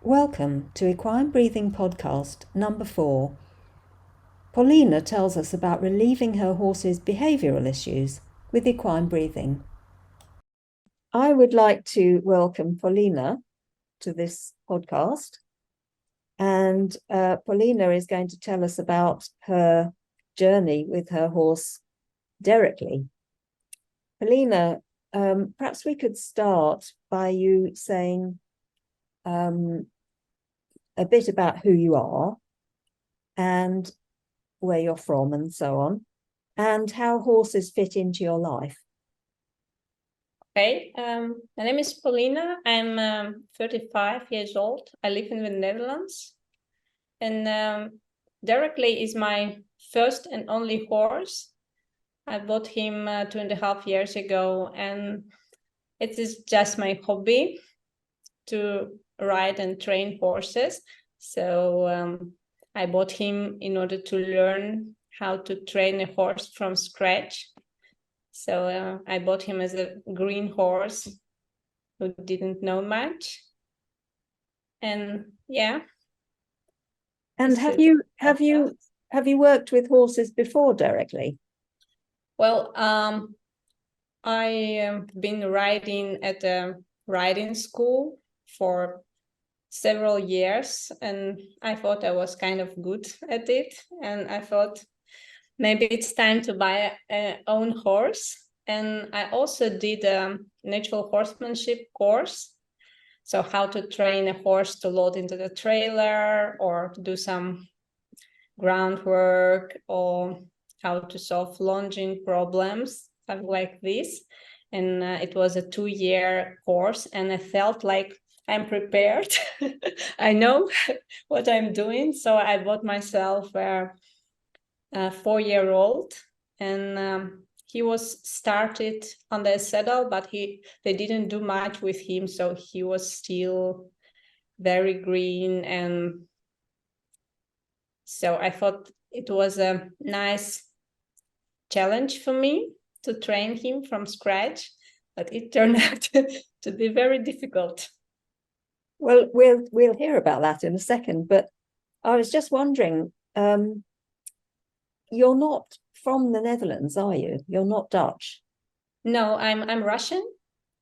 Welcome to Equine Breathing podcast number 4. Polina tells us about relieving her horse's behavioural issues with equine breathing. I would like to welcome Polina to this podcast. And Polina is going to tell us about her journey with her horse, Derrickly. Polina, perhaps we could start by you saying a bit about who you are and where you're from and so on, and how horses fit into your life. Okay, my name is Polina. I'm 35 years old. I live in the Netherlands. And Derrickly is my first and only horse. I bought him 2.5 years ago, and it is just my hobby to ride and train horses. So I bought him in order to learn how to train a horse from scratch. So I bought him as a green horse who didn't know much. And yeah. And have you worked with horses before, Derrickly? Well, I have been riding at a riding school for several years, and I thought I was kind of good at it. And I thought maybe it's time to buy an own horse. And I also did a natural horsemanship course. So how to train a horse to load into the trailer or do some groundwork or how to solve lunging problems, something like this. And it was a 2-year course, and I felt like I'm prepared. I know what I'm doing. So I bought myself a 4-year-old, and he was started on the saddle, but they didn't do much with him, so he was still very green. And so I thought it was a nice challenge for me to train him from scratch, but it turned out to be very difficult. Well, we'll hear about that in a second, but I was just wondering, you're not from the Netherlands, are you? You're not Dutch? No, I'm Russian,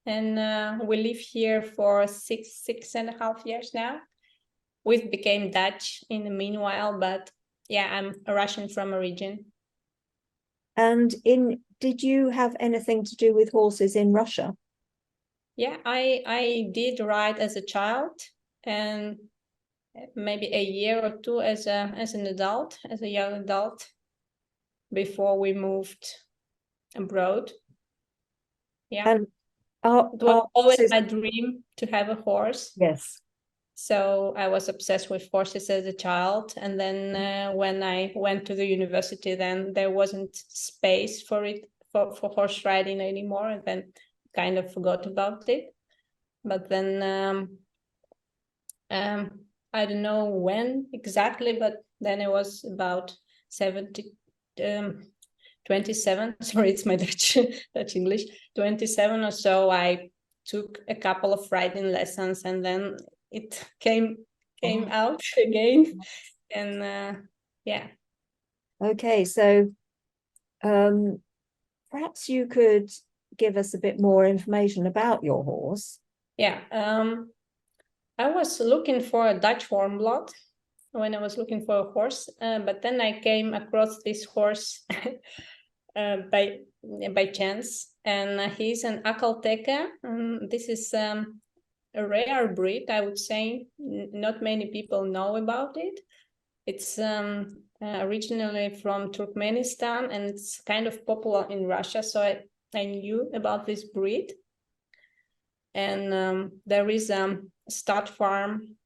and we live here for six and a half years now. We became Dutch in the meanwhile, but yeah, I'm a Russian from origin. And did you have anything to do with horses in Russia? Yeah, I did ride as a child, and maybe a year or two as an adult, as a young adult, before we moved abroad. Yeah. And it was always horses... my dream to have a horse. Yes. So I was obsessed with horses as a child. And then when I went to the university, then there wasn't space for horse riding anymore. And then kind of forgot about it. But then I don't know when exactly, but then it was about 27, sorry, it's my Dutch English, 27 or so, I took a couple of riding lessons, and then it came out again. And yeah. Okay, so perhaps you could give us a bit more information about your horse. Yeah, I was looking for a Dutch warm blood when I was looking for a horse, but then I came across this horse by chance, and he's an Akalteke. This is a rare breed, I would say. Not many people know about it. It's originally from Turkmenistan, and it's kind of popular in Russia. So I knew about this breed. And there is a stud farm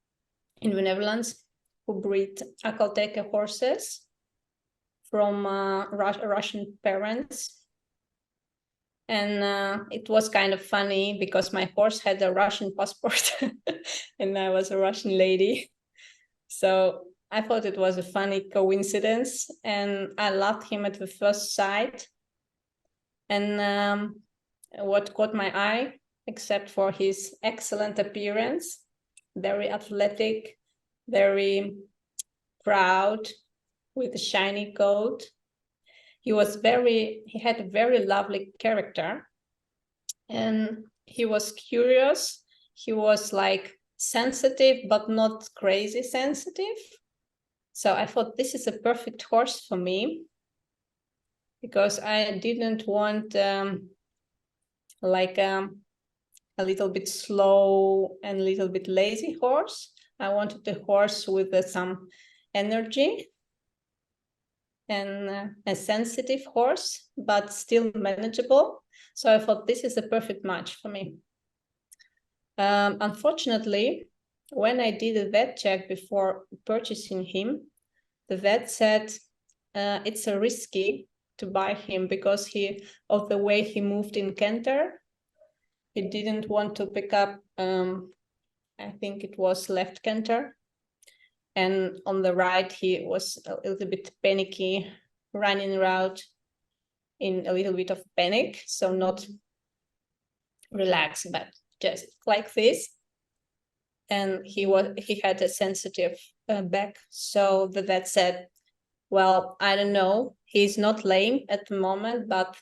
in the Netherlands who breed Akalteke horses from Russian parents. And it was kind of funny because my horse had a Russian passport and I was a Russian lady. So I thought it was a funny coincidence, and I loved him at the first sight. And what caught my eye, except for his excellent appearance, very athletic, very proud, with a shiny coat. He had a very lovely character, and he was curious. He was like sensitive, but not crazy sensitive. So I thought this is a perfect horse for me, because I didn't want like a little bit slow and a little bit lazy horse. I wanted a horse with some energy, and a sensitive horse, but still manageable. So I thought this is a perfect match for me. Unfortunately, when I did a vet check before purchasing him, the vet said it's risky to buy him because of the way he moved in canter. He didn't want to pick up, I think it was left canter. And on the right, he was a little bit panicky, running around in a little bit of panic. So not relaxed, but just like this. And he had a sensitive back. So the vet said, well, I don't know. He's not lame at the moment, but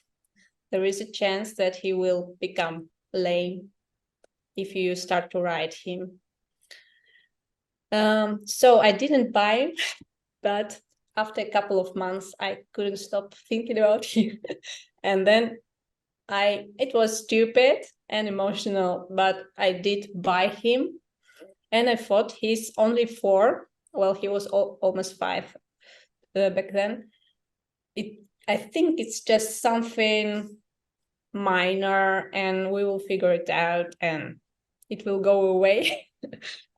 there is a chance that he will become lame if you start to ride him. So I didn't buy him, but after a couple of months, I couldn't stop thinking about him. And then it was stupid and emotional, but I did buy him. And I thought he's only 4. Well, he was almost 5 back then. I think it's just something minor, and we will figure it out, and it will go away.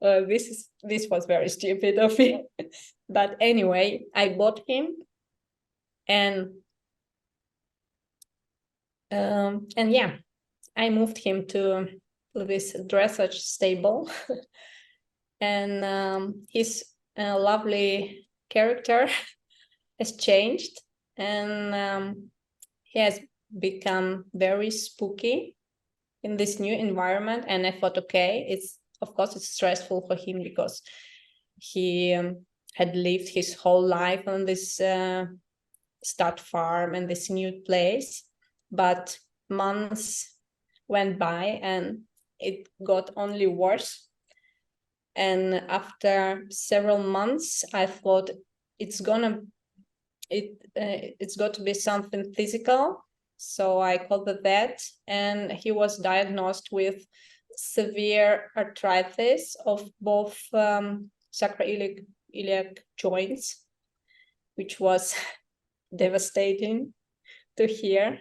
This was very stupid of me. But anyway, I bought him, and yeah, I moved him to this dressage stable. And his lovely character has changed, and he has become very spooky in this new environment. And I thought, okay, of course it's stressful for him because he had lived his whole life on this stud farm and this new place, but months went by and it got only worse. And after several months, I thought it's got to be something physical. So I called the vet, and he was diagnosed with severe arthritis of both sacroiliac joints, which was devastating to hear.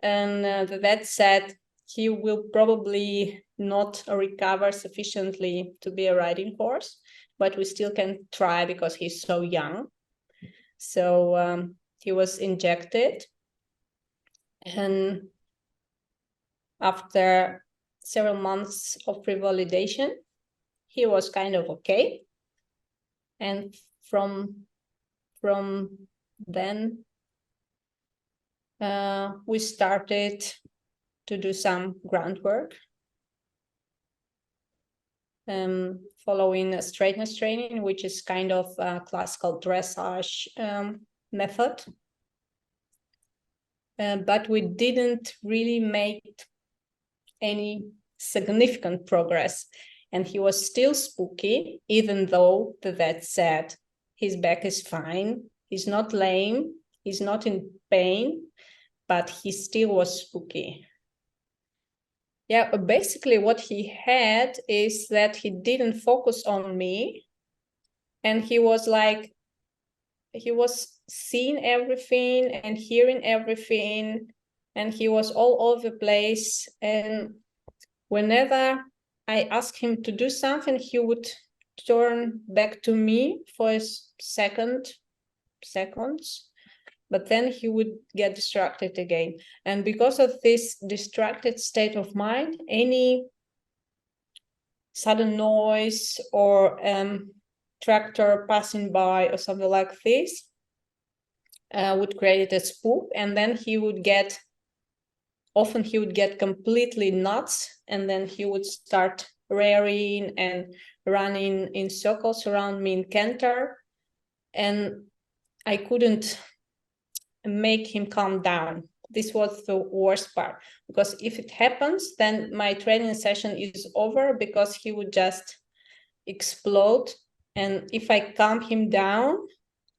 And the vet said he will probably not recover sufficiently to be a riding horse, but we still can try because he's so young. So he was injected, and after several months of revalidation, he was kind of okay. And from then, we started to do some groundwork, following a straightness training, which is kind of a classical dressage method. But we didn't really make any significant progress. And he was still spooky, even though the vet said his back is fine, he's not lame, he's not in pain, but he still was spooky. Yeah, basically what he had is that he didn't focus on me, and he was seeing everything and hearing everything, and he was all over the place. And whenever I asked him to do something, he would turn back to me for a seconds, but then he would get distracted again. And because of this distracted state of mind, any sudden noise or tractor passing by or something like this would create a spook, and then he would get completely nuts, and then he would start rearing and running in circles around me in canter, and I couldn't make him calm down. This was the worst part, because if it happens, then my training session is over, because he would just explode. And if I calm him down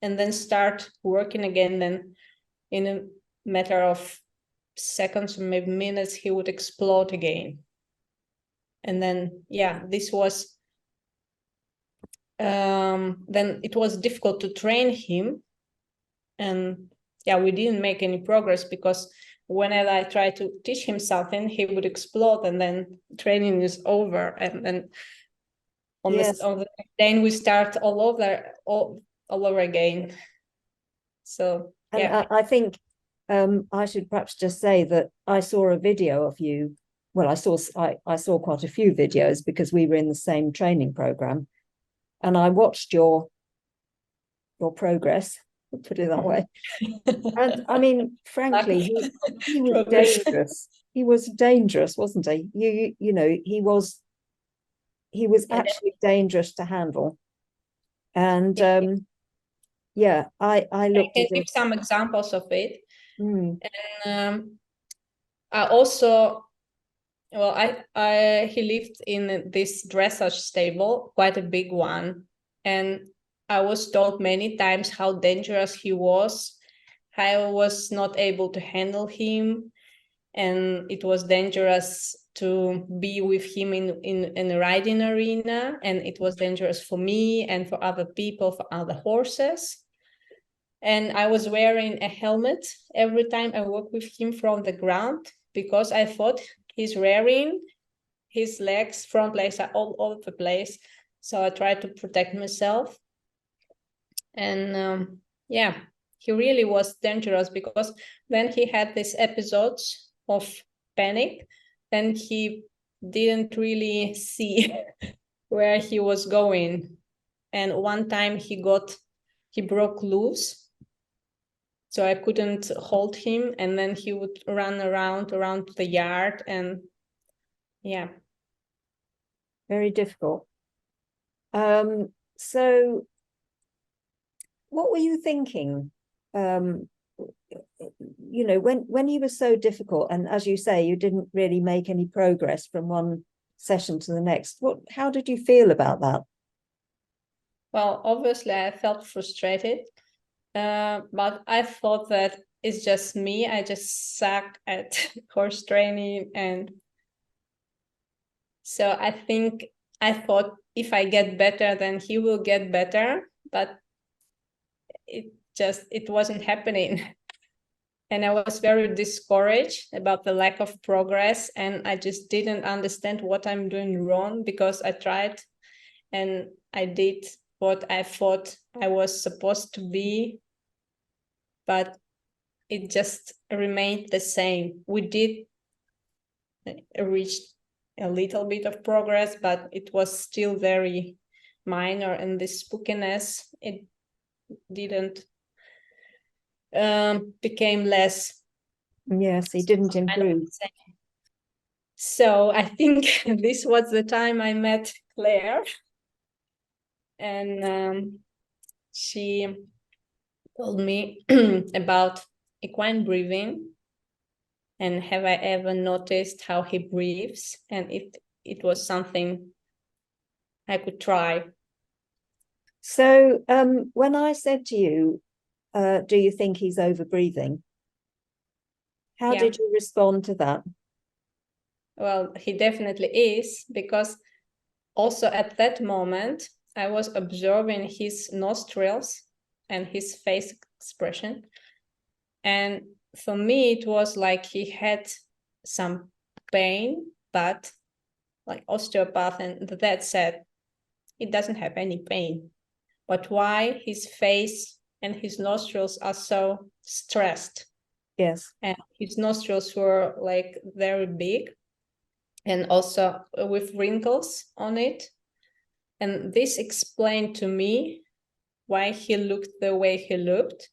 and then start working again, then in a matter of seconds or maybe minutes, he would explode again. And then, yeah, this was, then it was difficult to train him. And yeah, we didn't make any progress, because whenever I tried to teach him something, he would explode, and then training is over. And then on the day we start all over again. So And yeah. I think I should perhaps just say that I saw a video of you. Well, I saw quite a few videos, because we were in the same training program, and I watched your progress, put it that way. And I mean, frankly, he was dangerous. He was dangerous, wasn't he? You know, he was actually dangerous to handle. And yeah, I looked can at give it. some examples of it. Mm. And I also, well, he lived in this dressage stable, quite a big one, and I was told many times how dangerous he was. I was not able to handle him, and it was dangerous to be with him in a riding arena, and it was dangerous for me and for other people, for other horses. And I was wearing a helmet every time I walked with him from the ground, because I thought he's rearing, his legs, front legs are all over the place. So I tried to protect myself. And yeah, he really was dangerous, because when he had these episodes of panic, then he didn't really see where he was going. And one time he broke loose. So I couldn't hold him, and then he would run around the yard, and yeah. Very difficult. So what were you thinking? You know, when he was so difficult, and as you say, you didn't really make any progress from one session to the next. How did you feel about that? Well, obviously I felt frustrated, but I thought that it's just me. I just suck at horse training, and so I thought if I get better, then he will get better, but it wasn't happening. And I was very discouraged about the lack of progress, and I just didn't understand what I'm doing wrong, because I tried and I did what I thought I was supposed to be, but it just remained the same. We did reach a little bit of progress, but it was still very minor, and this spookiness, it didn't became less. Yes, he didn't improve. So I think this was the time I met Claire, and she told me about equine breathing, and have I ever noticed how he breathes, and if it was something I could try. So when I said to you, do you think he's over breathing? How did you respond to that? Well, he definitely is, because also at that moment, I was observing his nostrils and his face expression. And for me, it was like he had some pain, but like osteopath and the vet said, it doesn't have any pain. But why his face and his nostrils are so stressed? Yes. And his nostrils were like very big, and also with wrinkles on it. And this explained to me why he looked the way he looked.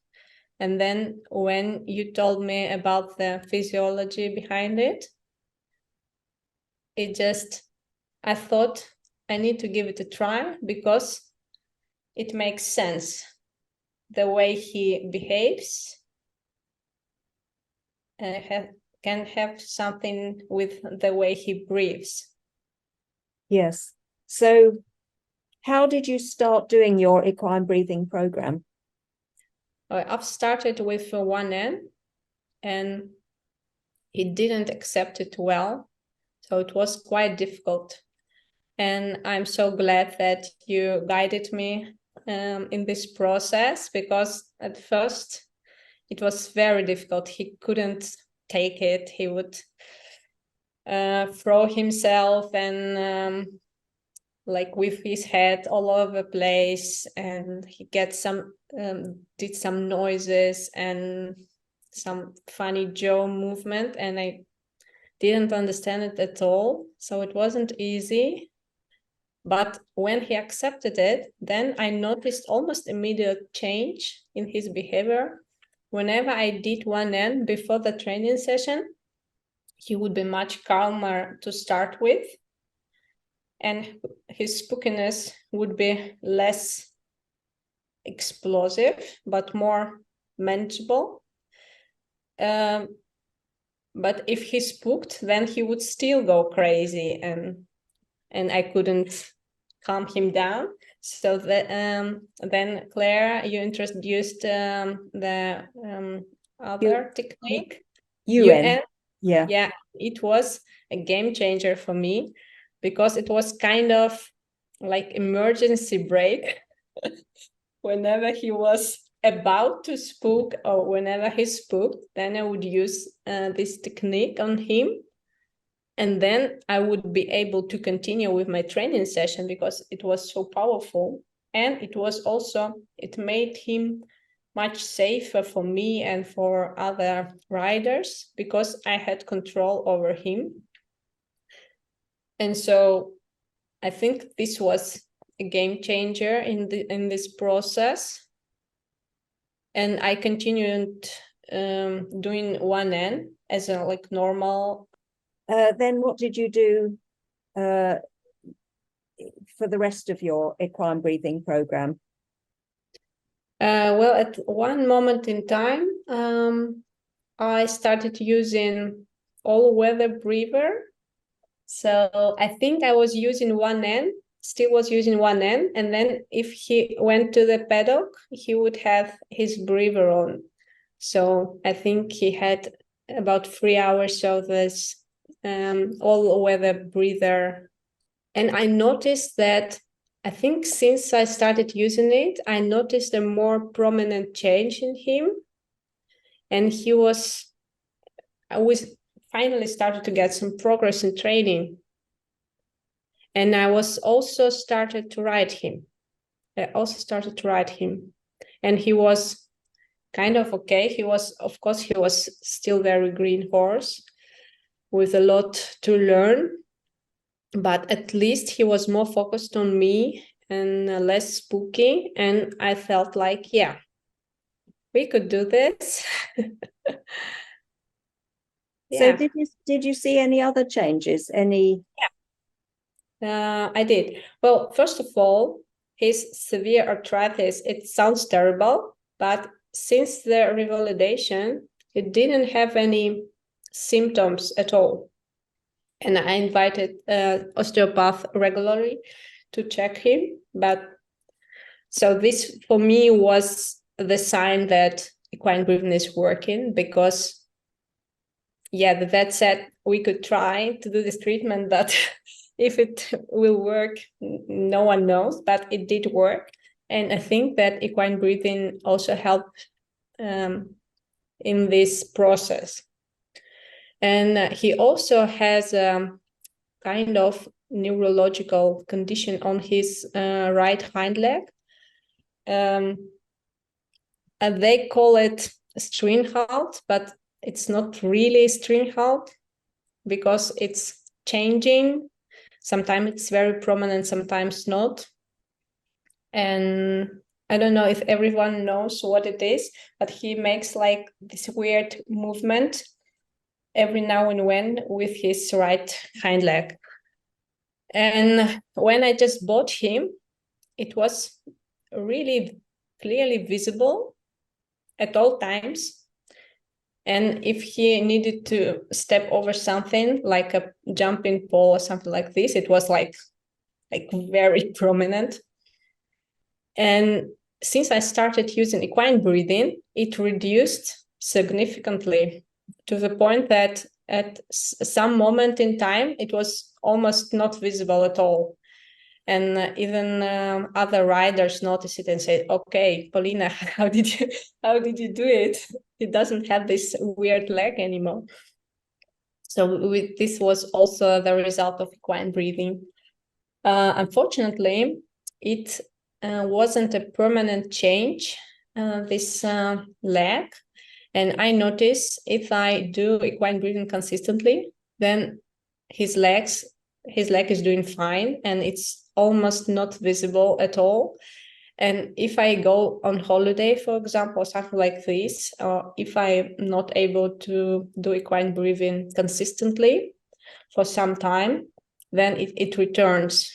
And then when you told me about the physiology behind it, it just I thought I need to give it a try because it makes sense. The way he behaves can have something with the way he breathes. Yes. So how did you start doing your equine breathing program? I've started with 1N and he didn't accept it well. So it was quite difficult. And I'm so glad that you guided me in this process, because at first it was very difficult. He couldn't take it. He would throw himself and like with his head all over the place, and he did some noises and some funny jaw movement, and I didn't understand it at all. So it wasn't easy. But when he accepted it, then I noticed almost immediate change in his behavior. Whenever I did 1N before the training session, he would be much calmer to start with, and his spookiness would be less explosive, but more manageable. But if he spooked, then he would still go crazy, and I couldn't calm him down. So that then Claire, you introduced the other technique, UN. Yeah. Yeah, it was a game changer for me, because it was kind of like emergency brake. Whenever he was about to spook, or whenever he spooked, then I would use this technique on him. And then I would be able to continue with my training session, because it was so powerful. And it made him much safer for me and for other riders, because I had control over him. And so I think this was a game changer in this process. And I continued doing 1N as a like normal. Then what did you do for the rest of your equine breathing program? Well, at one moment in time, I started using all-weather breather. So I think I was using 1N, and then if he went to the paddock, he would have his breather on. So I think he had about 3 hours of this all-weather breather. And I noticed that, I think since I started using it, I noticed a more prominent change in him. And I finally started to get some progress in training. And I also started to ride him. And he was kind of okay. He was still very green horse with a lot to learn, but at least he was more focused on me and less spooky. And I felt like, yeah, we could do this. So did you see any other changes? I did. Well, first of all, his severe arthritis, it sounds terrible, but since the revalidation, it didn't have any symptoms at all. And I invited osteopath regularly to check him. But so this for me was the sign that equine breathing is working, because the vet said we could try to do this treatment, but if it will work, no one knows, but it did work. And I think that equine breathing also helped in this process. And he also has a kind of neurological condition on his right hind leg. And they call it stringhalt, but it's not really stringhalt, because it's changing. Sometimes it's very prominent, sometimes not. And I don't know if everyone knows what it is, but he makes like this weird movement every now and when with his right hind leg. And when I just bought him, it was really clearly visible at all times. And if he needed to step over something like a jumping pole or something like this, it was like very prominent. And since I started using equine breathing, it reduced significantly to the point that at some moment in time, it was almost not visible at all. And even other riders noticed it and said, "Okay, Polina, how did you do it? It doesn't have this weird leg anymore." So this was also the result of equine breathing. Unfortunately, it wasn't a permanent change, this leg. And I notice if I do equine breathing consistently, then his leg is doing fine and it's almost not visible at all. And if I go on holiday, for example, something like this, or if I'm not able to do equine breathing consistently for some time, then it returns.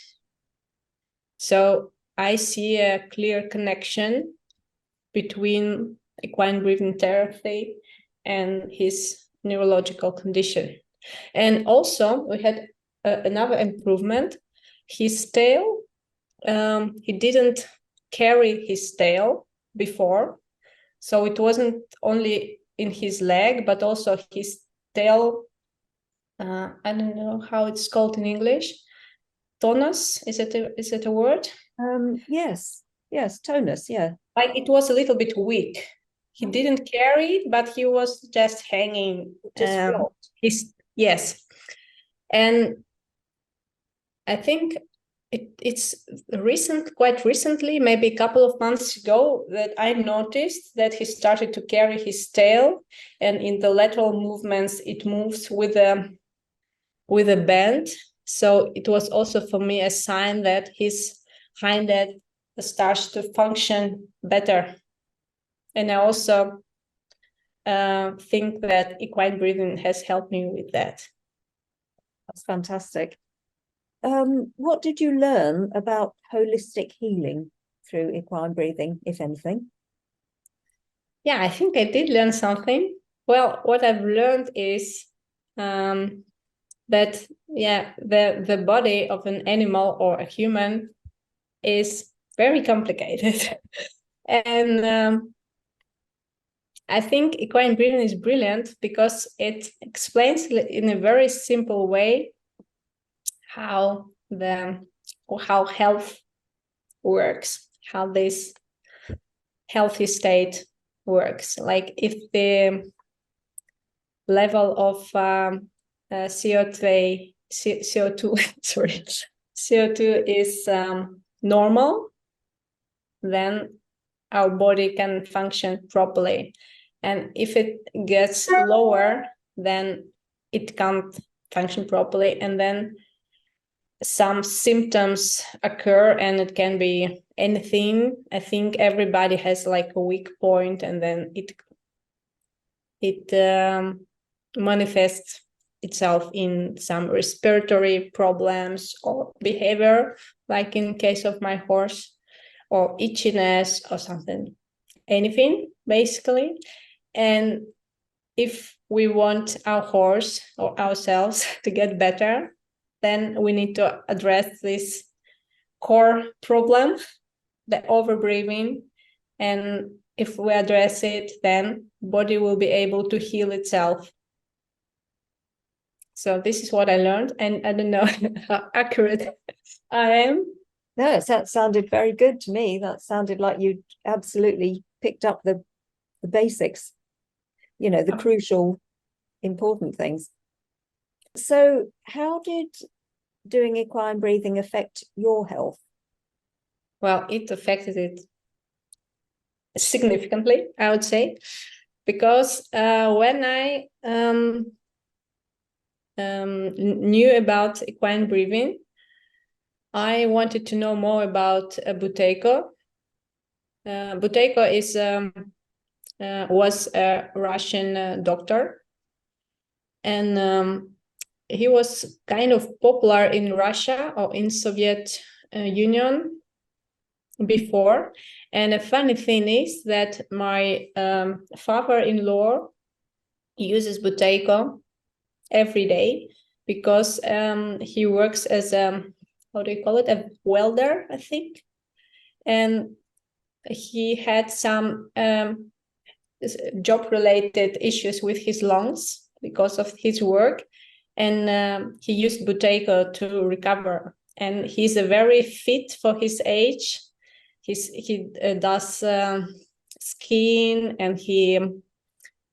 So I see a clear connection between equine breathing therapy and his neurological condition. And also we had another improvement. His tail, he didn't carry his tail before. So it wasn't only in his leg, but also his tail, I don't know how it's called in English. Tonus, is it a word? Yes, tonus, yeah. Like it was a little bit weak. He didn't carry it, but he was just hanging. Just flopped. Yes. And I think it's quite recently, maybe a couple of months ago, that I noticed that he started to carry his tail, and in the lateral movements, it moves with a bend. So it was also for me a sign that his hind leg starts to function better. And I also think that equine breathing has helped me with that. That's fantastic. What did you learn about holistic healing through equine breathing, if anything? Yeah, I think I did learn something. Well, what I've learned is that the body of an animal or a human is very complicated. And I think equine breathing is brilliant because it explains in a very simple way how health works, how this healthy state works. Like if the level of CO2 sorry, CO2 is normal, then our body can function properly. And if it gets lower, then it can't function properly. And then some symptoms occur, and it can be anything. I think everybody has like a weak point, and then it manifests itself in some respiratory problems or behavior, like in case of my horse, or itchiness or something, anything basically. And if we want our horse or ourselves to get better, then we need to address this core problem, the overbreathing. And if we address it, then body will be able to heal itself. So this is what I learned, and I don't know how accurate I am. No, that sounded very good to me. That sounded like you absolutely picked up the basics, the crucial, important things. So how did doing equine breathing affect your health? Well, it affected it significantly, I would say, because when I knew about equine breathing, I wanted to know more about Buteyko. Buteyko was a Russian doctor, and he was kind of popular in Russia or in Soviet Union before. And a funny thing is that my father-in-law uses Buteyko every day because he works as a, how do you call it, a welder, I think. And he had some job-related issues with his lungs because of his work. And he used Buteyko to recover. And he's a very fit for his age. He does skiing, and he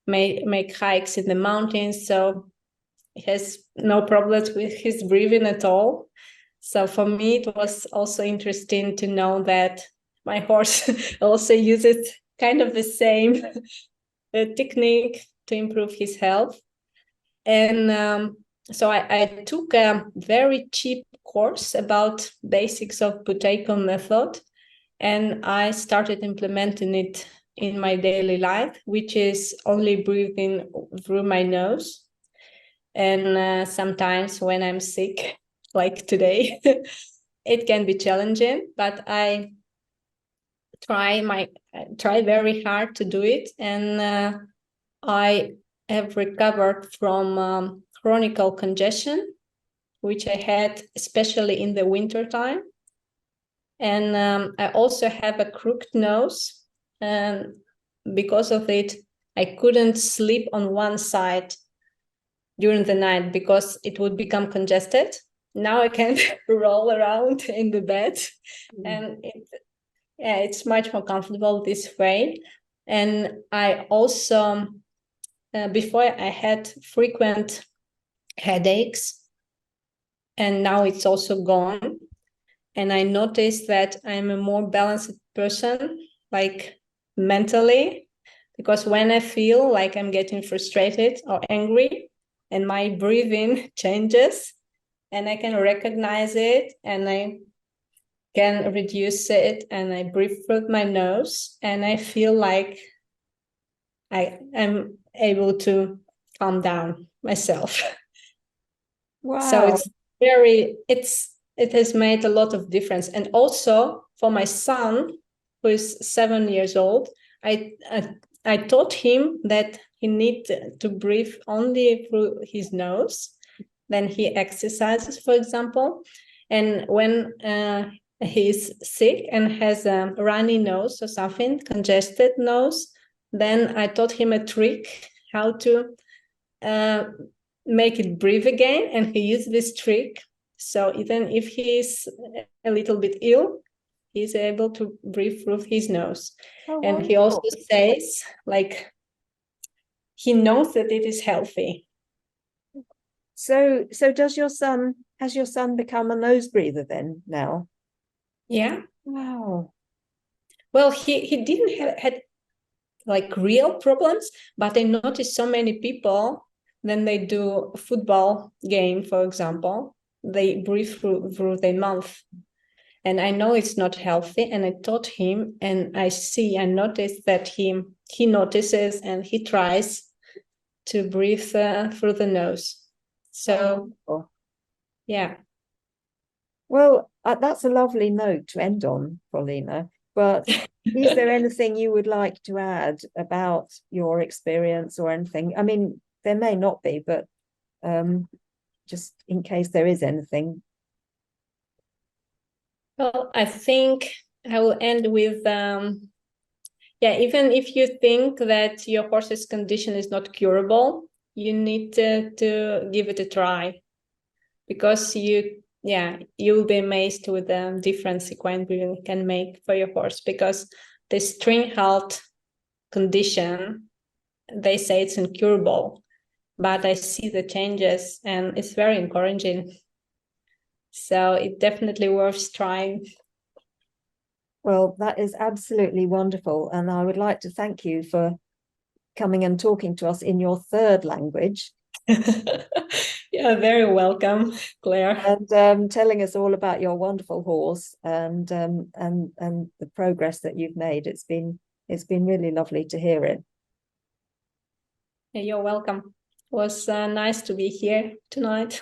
make hikes in the mountains. So he has no problems with his breathing at all. So for me, it was also interesting to know that my horse also uses kind of the same technique to improve his health. And so I took a very cheap course about basics of Buteyko method, and I started implementing it in my daily life, which is only breathing through my nose. And sometimes when I'm sick, like today, it can be challenging, but I try very hard to do it. And I have recovered from chronic congestion, which I had especially in the winter time. And I also have a crooked nose, and because of it, I couldn't sleep on one side during the night because it would become congested. Now I can roll around in the bed, and it's much more comfortable this way. And I also, before I had frequent headaches, and now it's also gone. And I noticed that I'm a more balanced person, like mentally, because when I feel like I'm getting frustrated or angry, and my breathing changes, and I can recognize it, and I can reduce it, and I breathe through my nose, and I feel like I'm able to calm down myself. Wow. So it has made a lot of difference. And also for my son, who is 7 years old, I taught him that he needs to breathe only through his nose. Then he exercises, for example. And when he's sick and has a runny nose or something, congested nose, then I taught him a trick how to make it breathe again, and he used this trick. So even if he's a little bit ill, he's able to breathe through his nose. And he also says, like, he knows that it is healthy. So has your son become a nose breather then now? Yeah. Wow. Well, he didn't had like real problems, but I noticed so many people, when they do a football game, for example, they breathe through their mouth. And I know it's not healthy. And I taught him, and I notice that he notices, and he tries to breathe through the nose. So, yeah. Well, that's a lovely note to end on, Polina. But is there anything you would like to add about your experience or anything? I mean, there may not be, but just in case there is anything. Well, I think I will end with, even if you think that your horse's condition is not curable, you need to give it a try, because you'll be amazed with the difference equine breathing can make for your horse. Because the stringhalt condition, they say it's incurable, but I see the changes, and it's very encouraging. So it's definitely worth trying. Well, that is absolutely wonderful. And I would like to thank you for coming and talking to us in your third language. Yeah, very welcome, Claire. And telling us all about your wonderful horse and the progress that you've made. It's been really lovely to hear it. Yeah, you're welcome. was nice to be here tonight.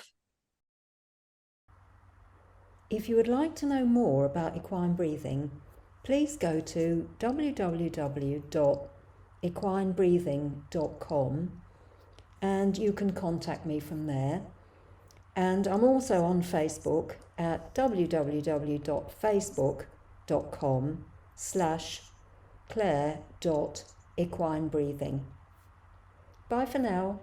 If you would like to know more about equine breathing, please go to www.equinebreathing.com and you can contact me from there. And I'm also on Facebook at www.facebook.com/claire.equinebreathing. Bye for now.